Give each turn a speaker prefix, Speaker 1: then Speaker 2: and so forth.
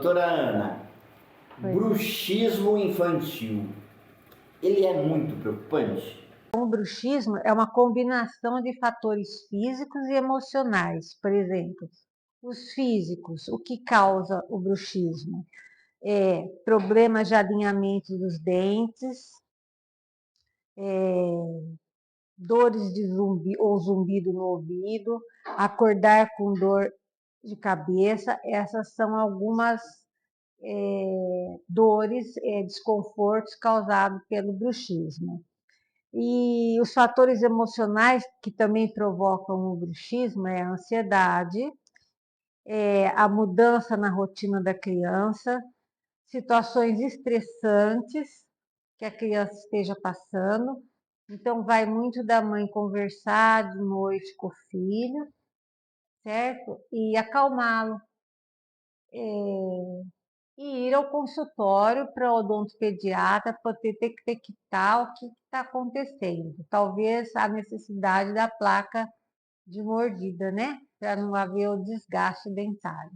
Speaker 1: Doutora Ana, bruxismo infantil, ele é muito preocupante?
Speaker 2: O bruxismo é uma combinação de fatores físicos e emocionais. Por exemplo, os físicos, o que causa o bruxismo? Problemas de alinhamento dos dentes, dores de zumbi ou zumbido no ouvido, acordar com dor de cabeça. Essas são algumas dores, desconfortos causados pelo bruxismo. E os fatores emocionais que também provocam o bruxismo é a ansiedade, a mudança na rotina da criança, situações estressantes que a criança esteja passando. Então, vai muito da mãe conversar de noite com o filho, certo? E acalmá-lo. E ir ao consultório para o odontopediatra poder detectar o que está acontecendo. Talvez a necessidade da placa de mordida, né? Para não haver o desgaste dentário.